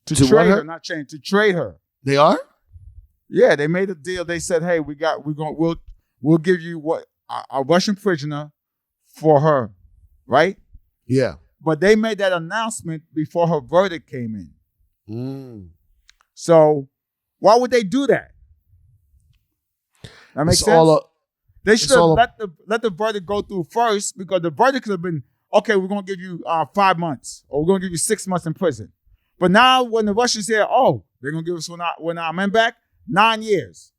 To what trade her? her, not change, to trade her. They are? Yeah, they made a deal. They said, "Hey, we'll give you what a Russian prisoner for her," right? Yeah. But they made that announcement before her verdict came in. So why would they do that? That makes sense. They should have let the verdict go through first, because the verdict could have been, okay, we're gonna give you 5 months, or we're gonna give you 6 months in prison. But now when the Russians say, oh, they're gonna give us when our men back 9 years.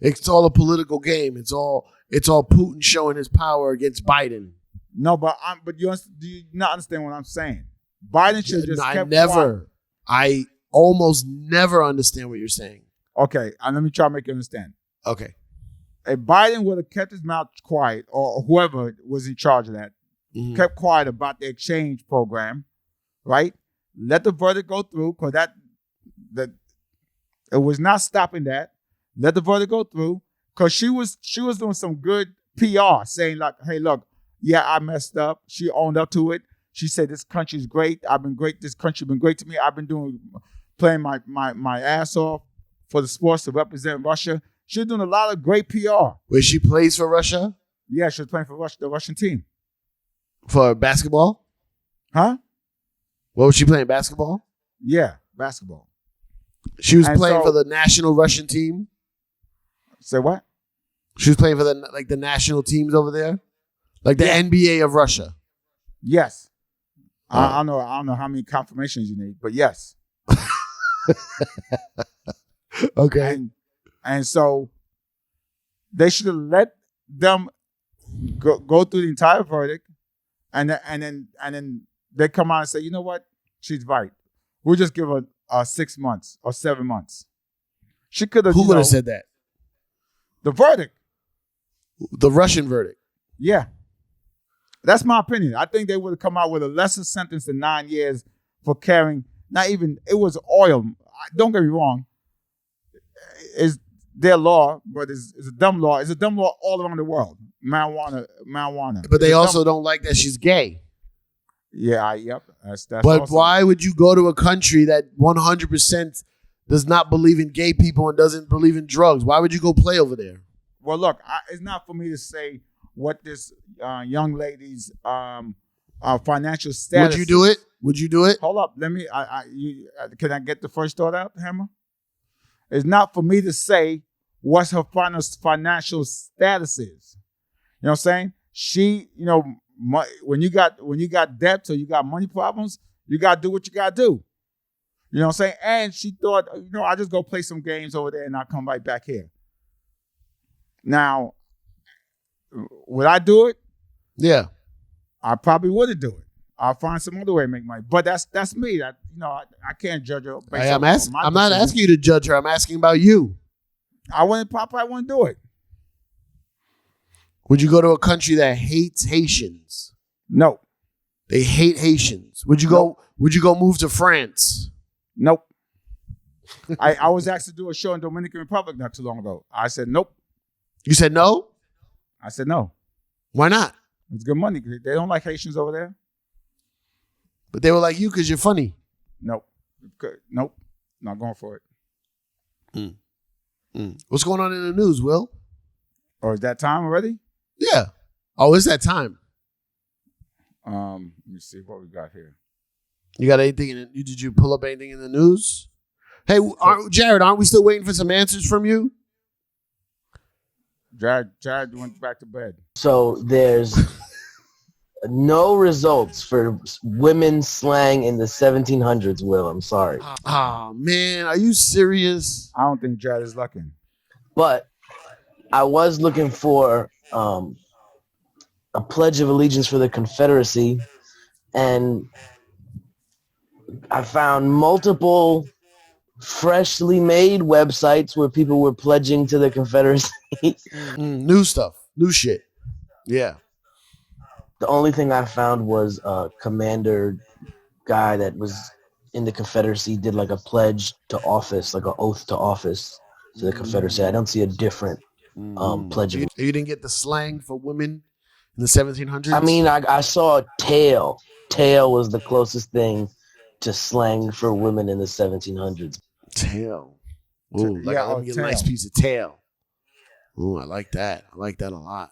It's all a political game. It's all Putin showing his power against Biden. No, but do you not understand what I'm saying? Biden should just kept quiet. I almost never understand what you're saying. Okay, let me try to make you understand. Okay. If Biden would have kept his mouth quiet, or whoever was in charge of that, kept quiet about the exchange program, right? Let the verdict go through, because that it was not stopping that. Let the verdict go through, because she was doing some good PR, saying like, hey, look, yeah, I messed up. She owned up to it. She said, "This country's great. I've been great. This country been great to me. I've been playing my ass off for the sports to represent Russia." She's doing a lot of great PR. Where she plays for Russia? Yeah, she was playing for the Russian team. For basketball? Huh? What was she playing, basketball? Yeah, basketball. She was playing for the national Russian team? Say what? She was playing for the national teams over there? Like the NBA of Russia? Yes. I don't know how many confirmations you need, but yes. Okay. And so they should have let them go through the entire verdict, and then they come out and say, you know what, she's right. We'll just give her 6 months or 7 months. She could have. Who would have said that? The verdict. The Russian verdict. Yeah. That's my opinion. I think they would have come out with a lesser sentence than 9 years for carrying. Not even, it was oil. Don't get me wrong. It's their law, but it's a dumb law. It's a dumb law all around the world. Marijuana. But they also don't like that she's gay. Yeah, yep. That's but also, why would you go to a country that 100% does not believe in gay people and doesn't believe in drugs? Why would you go play over there? Well, look, it's not for me to say what this young lady's financial status. Would you do it? Would you do it? Hold up. Let me. Can I get the first thought out, Hammer? It's not for me to say what her financial status is. You know what I'm saying? She, when you got debts or you got money problems, you got to do what you got to do. You know what I'm saying? And she thought, I just go play some games over there and I'll come right back here. Now, would I do it? Yeah. I probably wouldn't do it. I'll find some other way to make money. But that's me. I can't judge her. I'm not asking you to judge her. I'm asking about you. I probably wouldn't do it. Would you go to a country that hates Haitians? No. They hate Haitians. Would you go? Would you go move to France? Nope. I was asked to do a show in Dominican Republic not too long ago. I said nope. You said no? I said no. Why not? It's good money. They don't like Haitians over there. But they were like you because you're funny. Nope. Nope. Not going for it. What's going on in the news, Will? Or is that time already? Yeah. Oh, it's that time. Let me see what we got here. You got anything? Did you pull up anything in the news? Hey, Jared, aren't we still waiting for some answers from you? Jared went back to bed. So there's no results for women's slang in the 1700s, Will. I'm sorry. Oh, man. Are you serious? I don't think Jared is looking. But I was looking for a Pledge of Allegiance for the Confederacy, and I found multiple freshly made websites where people were pledging to the Confederacy. New stuff. New shit. Yeah. The only thing I found was a commander guy that was in the Confederacy did like a pledge to office, like an oath to office to the Confederacy. I don't see a different pledge. You didn't get the slang for women in the 1700s? I mean, I saw tail. Tail was the closest thing to slang for women in the 1700s. Tail. Ooh, like a nice piece of tail. Ooh, I like that. I like that a lot.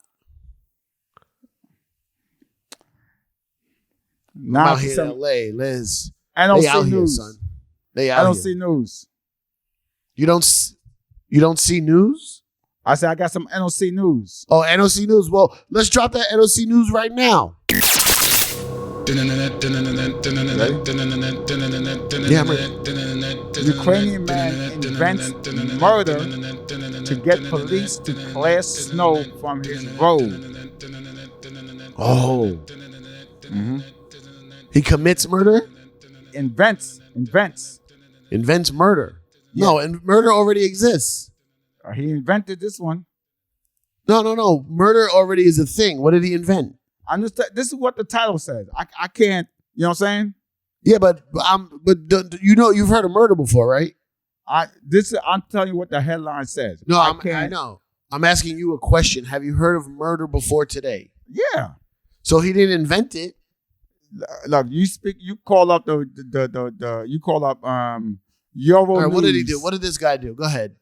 Now I'm out here in LA, Liz. I don't see news, here, son. They out I don't here. see news. You don't see news? I said I got some NOC news. Oh, NOC news. Well, let's drop that NOC news right now. Yeah, I'm ready. Ukrainian man invents murder to get police to clear snow from his road. Oh. Mm-hmm. He commits murder? Invents. Invents murder. Yeah. No, and murder already exists. He invented this one. No. Murder already is a thing. What did he invent? This is what the title says. I can't, you know what I'm saying? Yeah, but you've heard of murder before, right? I'm telling you what the headline says. No, I know. I'm asking you a question. Have you heard of murder before today? Yeah. So he didn't invent it. look, you call up you call up Euro All right, what did he News. do? What did this guy do? Go ahead.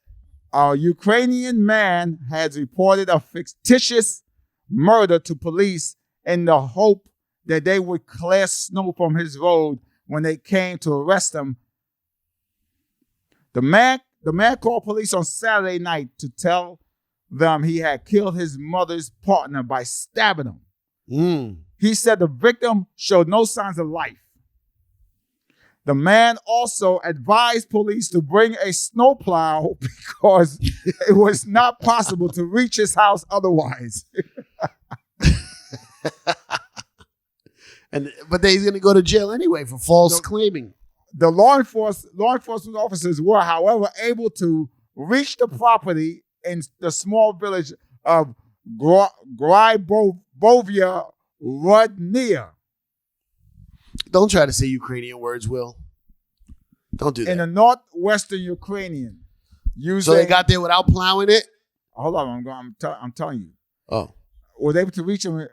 A Ukrainian man has reported a fictitious murder to police in the hope that they would clear snow from his road when they came to arrest him. The man called police on Saturday night to tell them he had killed his mother's partner by stabbing him. He said the victim showed no signs of life. The man also advised police to bring a snowplow because it was not possible to reach his house otherwise. But he's going to go to jail anyway for false claiming. The law enforcement officers were, however, able to reach the property in the small village of Grybovia Rudnia. Don't try to say Ukrainian words, Will. Don't do that. In the northwestern Ukrainian. So they got there without plowing it? Hold on, I'm telling you. Oh. Was able to reach him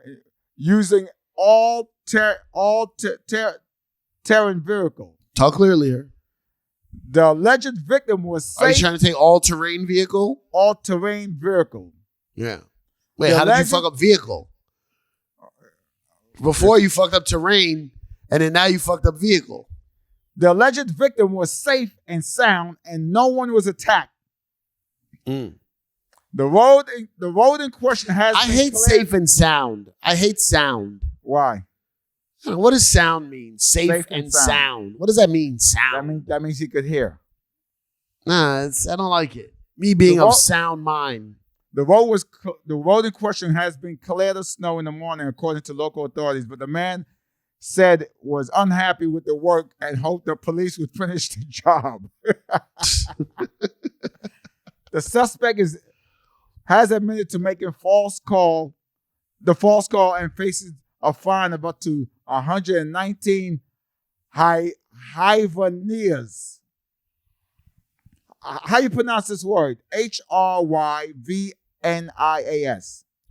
using all terrain vehicle. Talk clearly here. The alleged victim was safe. Are you trying to say all-terrain vehicle? All-terrain vehicle. Yeah. Wait, how did you fuck up vehicle? Before you fucked up terrain, and then now you fucked up vehicle. The alleged victim was safe and sound, and no one was attacked. The road in question has. I hate safe and sound. I hate sound. Why? What does sound mean? Safe and sound. What does that mean? Sound. That means he could hear. Nah, I don't like it. Me being of sound mind. The road in question has been cleared of snow in the morning, according to local authorities. But the man said was unhappy with the work and hoped the police would finish the job. The suspect has admitted to making the false call, and faces a fine of up to 119 hryvnias. How you pronounce this word? Hryvnias.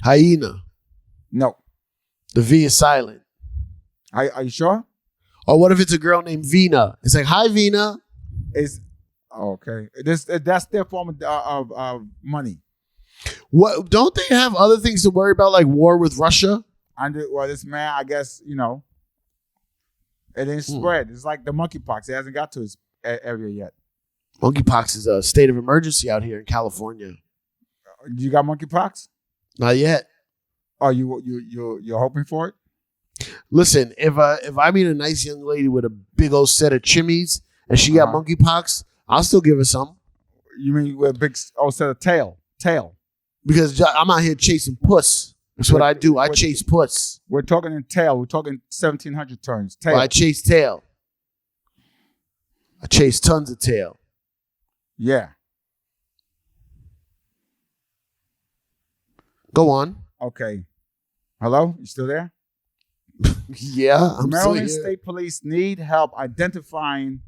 Hyena. No. The V is silent. Are you sure? Or what if it's a girl named Vina? It's like, hi, Vina. Okay. That's their form of money. What? Don't they have other things to worry about, like war with Russia? This man, I guess, it didn't spread. It's like the monkeypox. It hasn't got to his area yet. Monkeypox is a state of emergency out here in California. You got monkeypox? Not yet. Are you're hoping for it? Listen, if I meet a nice young lady with a big old set of chimneys and she got monkeypox, I'll still give her some. You mean with a big old set of tail? Because I'm out here chasing puss. That's what I do. I chase puss. We're talking in tail. We're talking 1,700 turns. Tail. Well, I chase tail. I chase tons of tail. Yeah. Go on. Okay. Hello? You still there? Yeah, I'm Maryland still here. State Police need help identifying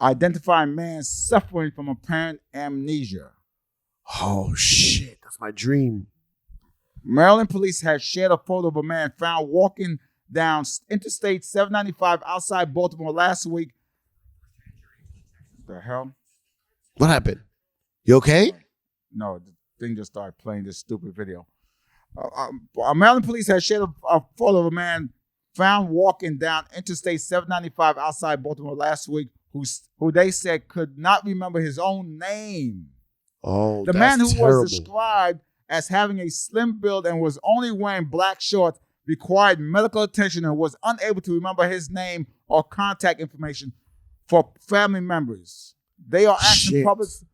man suffering from apparent amnesia. Oh, shit. That's my dream. Maryland police have shared a photo of a man found walking down Interstate 795 outside Baltimore last week. The hell? What happened? You okay? No, the thing just started playing this stupid video. Maryland police have shared a photo of a man found walking down Interstate 795 outside Baltimore last week who they said could not remember his own name. Oh, the man who was described as having a slim build and was only wearing black shorts required medical attention and was unable to remember his name or contact information for family members. They are asking there's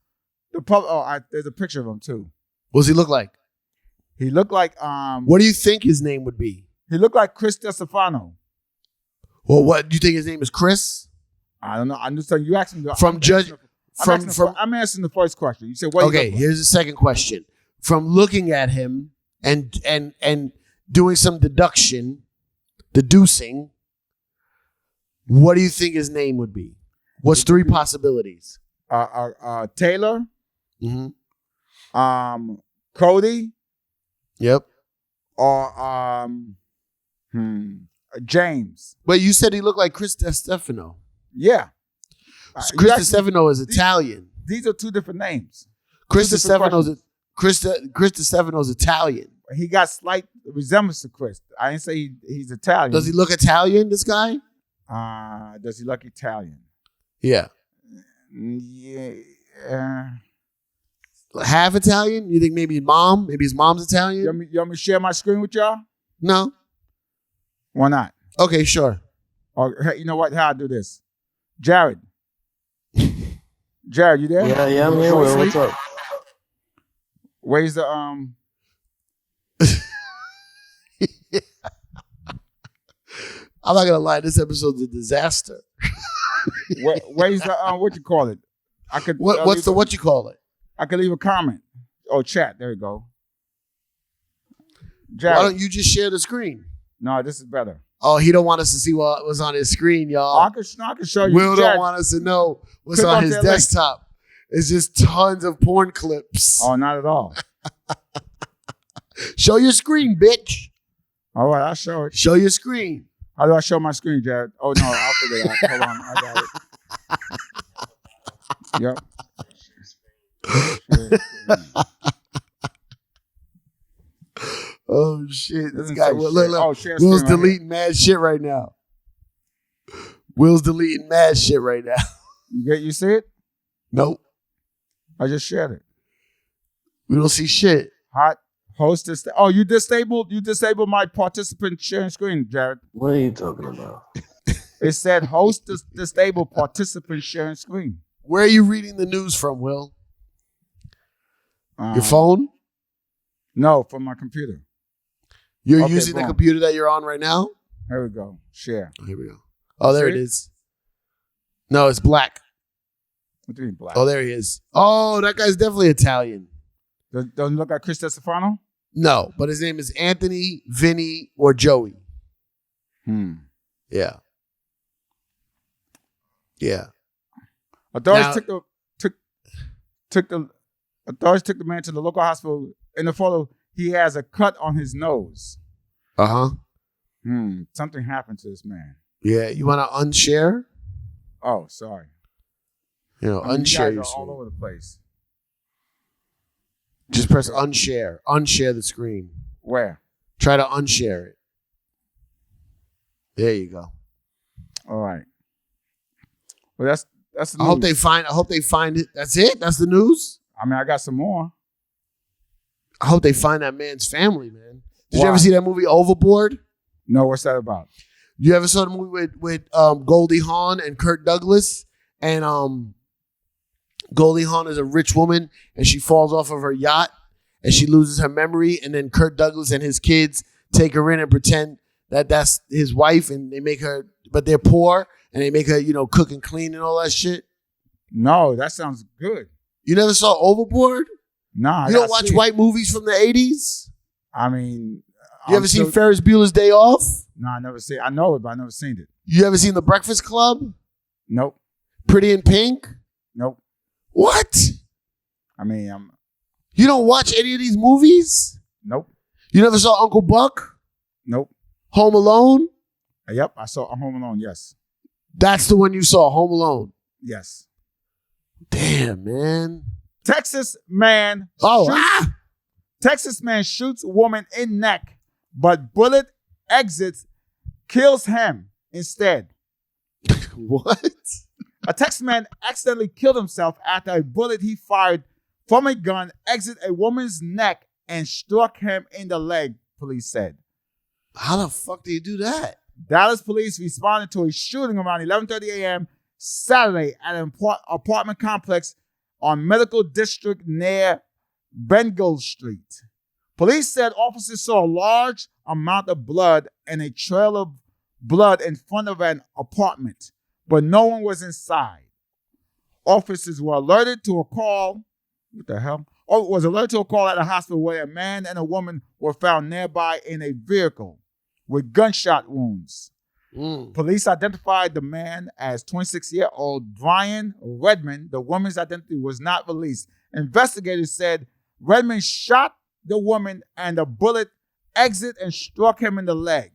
a picture of him too. What does he look like? He looked like what do you think his name would be? He looked like Chris DeStefano. Well, what do you think his name is? Chris? I don't know. I'm just telling you. Asked me I'm answering the first question. You said what? Okay, here's the second question. From looking at him and doing some deducing, what do you think his name would be? What's three possibilities? Taylor. Mm-hmm. Cody. Yep. Or James. Wait, you said he looked like Chris Stefano. Yeah. Chris Stefano is Italian. These are two different names. Chris Stefano's Italian. He got slight resemblance to Chris. I didn't say he's Italian. Does he look Italian, this guy? Does he look Italian? Yeah. Yeah. Half Italian? You think maybe his mom's Italian? You want me to share my screen with y'all? No. Why not? Okay, sure. Or you know what? How I do this? Jared, you there? Yeah, I'm here. Will. What's up? Where's the I'm not gonna lie, this episode's a disaster. where's the what you call it? I could. What you call it? I could leave a comment. Oh, chat. There you go. Jared. Why don't you just share the screen? No, this is better. Oh, he don't want us to see what was on his screen, y'all. I can show you. Will don't want us to know what's on his desktop. It's just tons of porn clips. Oh, not at all. Show your screen, bitch. All right, I'll show it. Show your screen. How do I show my screen, Jared? Oh, no, I'll figure it out. Hold on, I got it. Yep. Oh, shit. This Doesn't guy, say look. Oh, share Will's screen right deleting mad shit right now. Will's deleting mad shit right now. You see it? Nope. I just shared it. We don't see shit. Hot hostess. Oh, you disabled my participant sharing screen, Jared. What are you talking about? It said host disabled participant sharing screen. Where are you reading the news from, Will? Your phone? No, from my computer. You're using the computer that you're on right now? Here we go. Share. Oh, here we go. Oh, there it is. No, it's black. What do you mean black? Oh, there he is. Oh, that guy's definitely Italian. Doesn't look like Chris Stefano? No, but his name is Anthony, Vinny, or Joey. Yeah. Yeah. Authorities took the man to the local hospital. In the photo, he has a cut on his nose. Uh-huh. Something happened to this man. Yeah. You want to unshare? Oh, sorry. Unshare you your guys are all screen. over the place. Just press unshare. Unshare the screen. Where? Try to unshare it. There you go. All right. Well, that's the news. I hope they find it. That's it? That's the news? I mean, I got some more. I hope they find that man's family, man. Did Why? you ever see that movie Overboard? No, what's that about? You ever saw the movie with Goldie Hawn and Kirk Douglas? And Goldie Hawn is a rich woman and she falls off of her yacht and she loses her memory, and then Kirk Douglas and his kids take her in and pretend that that's his wife, and they make her, but they're poor, and they make her, cook and clean and all that shit. No, that sounds good. You never saw Overboard? Nah. You don't watch white movies from the 80s? I mean, you ever seen Ferris Bueller's Day Off? No, I never seen. I know it, but I never seen it. You ever seen The Breakfast Club? Nope. Pretty in Pink? Nope. What? I mean, you don't watch any of these movies? Nope. You never saw Uncle Buck? Nope. Home Alone? Yep, I saw Home Alone. Yes. That's the one you saw, Home Alone. Yes. Damn, man. Texas man. Texas man shoots woman in neck, but bullet exits, kills him instead. What? A Texas man accidentally killed himself after a bullet he fired from a gun exited a woman's neck and struck him in the leg, police said. How the fuck do you do that? Dallas police responded to a shooting around 11:30 a.m. Saturday at an apartment complex on Medical District near Bengal Street. Police said officers saw a large amount of blood and a trail of blood in front of an apartment, but no one was inside. Officers were alerted to a call. What the hell? Was alerted to a call at a hospital where a man and a woman were found nearby in a vehicle with gunshot wounds. Police identified the man as 26-year-old Brian Redmond. The woman's identity was not released. Investigators said Redmond shot the woman and the bullet exited and struck him in the leg.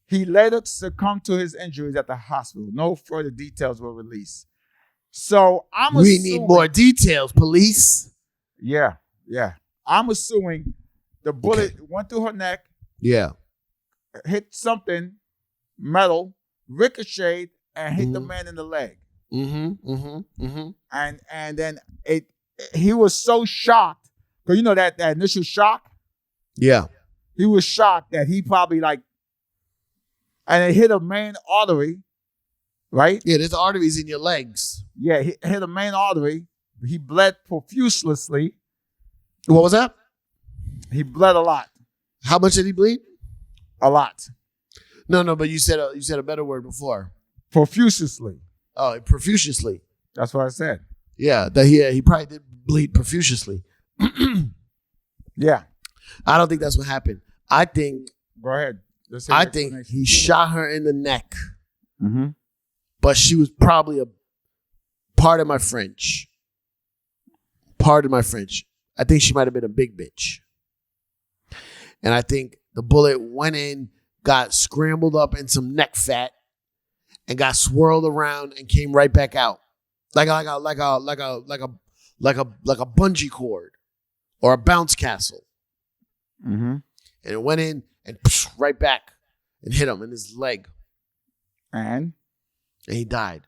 He later succumbed to his injuries at the hospital. No further details were released. So I'm assuming... We need more details, police. Yeah. I'm assuming the bullet went through her neck, Yeah. hit something, metal, ricocheted, and hit the man in the leg. And then he was so shocked, because you know that initial shock? Yeah. He was shocked that he probably and it hit a main artery, right? Yeah, there's arteries in your legs. Yeah, he hit a main artery. He bled profusely. What was that? He bled a lot. How much did he bleed? A lot. No, but you said a better word before. Profusely. Oh, profusely. That's what I said. Yeah, he probably did bleed profusely. Yeah. I don't think that's what happened. I think. Go ahead. I think he shot her in the neck. Mm-hmm. But she was probably pardon my French. I think she might have been a big bitch. And I think the bullet went in, got scrambled up in some neck fat, and got swirled around and came right back out. Like a bungee cord or a bounce castle. Mm-hmm. And it went in and right back and hit him in his leg. And he died.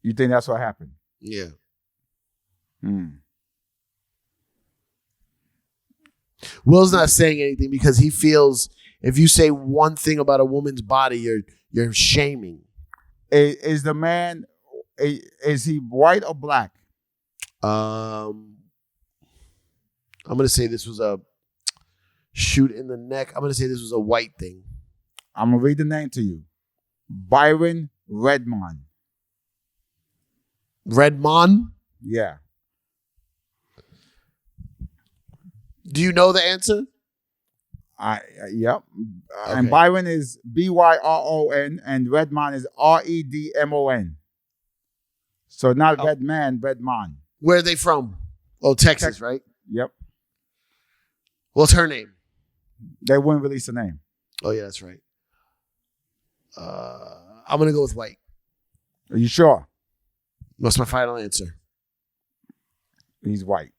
You think that's what happened? Yeah. Will's not saying anything because he feels if you say one thing about a woman's body, you're shaming. Is the man, is he white or black? I'm going to say this was a shoot in the neck. I'm going to say this was a white thing. I'm going to read the name to you. Byron Redmond. Redmond? Yeah. Do you know the answer? Yep. Okay. And Byron is Byron and Redmond is Redmon. So not Redman, Redmond. Where are they from? Oh, Texas, right? Yep. What's her name? They wouldn't release a name. Oh, yeah, that's right. I'm going to go with white. Are you sure? What's my final answer? He's white.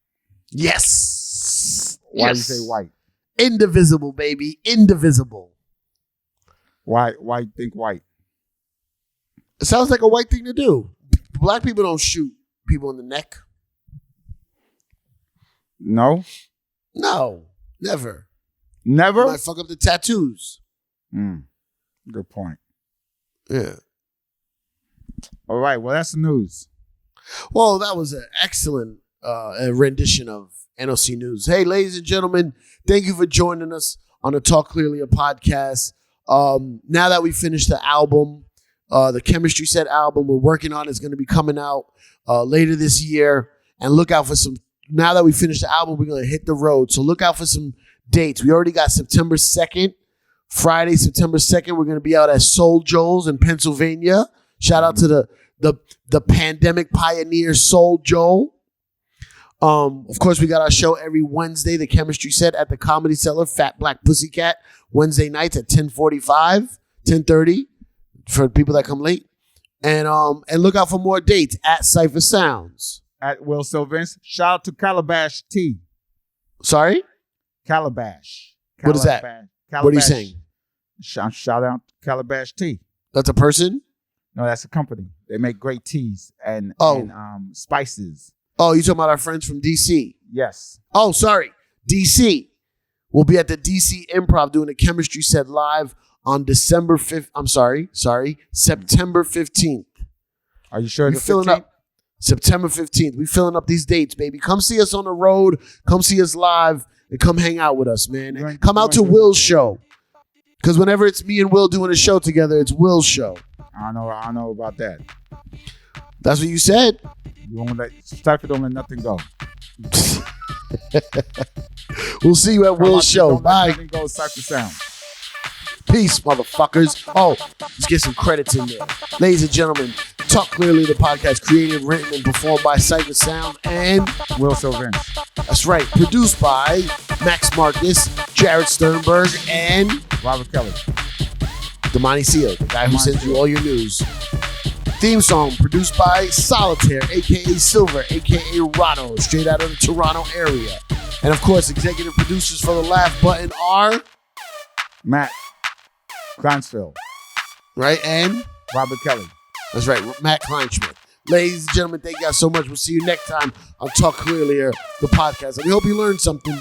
Yes. Why do you say white? Indivisible, baby. Indivisible. Why you think white? It sounds like a white thing to do. Black people don't shoot people in the neck. No? No. Never. Never? Might fuck up the tattoos. Good point. Yeah. All right. Well, that's the news. Well, that was an excellent rendition of NOC News. Hey, ladies and gentlemen, thank you for joining us on the Talk Clearly, a podcast. Now that we finished the album, the Chemistry Set album we're working on is going to be coming out later this year. And look out for some, now that we finished the album, we're going to hit the road. So look out for some dates. We already got September 2nd. Friday, September 2nd, we're going to be out at Soul Joel's in Pennsylvania. Shout out to the pandemic pioneer Soul Joel. Of course, we got our show every Wednesday, the Chemistry Set at the Comedy Cellar, Fat Black Pussycat, Wednesday nights at 10:30 for people that come late. And look out for more dates at Ciph Sounds. At Will Sylvans. Shout out to Calabash Tea. Sorry? Calabash. What is that? Calabash. What are you saying? Shout out Calabash Tea. That's a person? No, that's a company. They make great teas and spices. Oh, you talking about our friends from DC? Yes. Oh, sorry. DC. We'll be at the DC Improv doing a Chemistry Set live on December 5th. I'm sorry. September 15th. Are you sure? We're filling up. September 15th. We're filling up these dates, baby. Come see us on the road. Come see us live. And come hang out with us, man. And come out to Will's show. Because whenever it's me and Will doing a show together, it's Will's show. I don't know about that. That's what you said. You won't let Ciph don't let nothing go. We'll see you at Will's show. Don't Bye. let nothing go, Ciph Sound. Peace, motherfuckers. Oh, let's get some credits in there. Ladies and gentlemen, Talk Clearly, the podcast created, written, and performed by Ciph Sound and Will Sylvans. That's right. Produced by Max Marcus, Jared Sternberg, and Robert Kelly. Damani Seal, the guy who sends you all your news. Theme song produced by Solitaire, a.k.a. Silver, a.k.a. Rotto, straight out of the Toronto area. And of course, executive producers for The Laugh Button are Matt Clansfield. Right, and Robert Kelly. That's right, Matt Kleinschmidt. Ladies and gentlemen, thank you guys so much. We'll see you next time on Talk Clearly, the podcast. And we hope you learned something.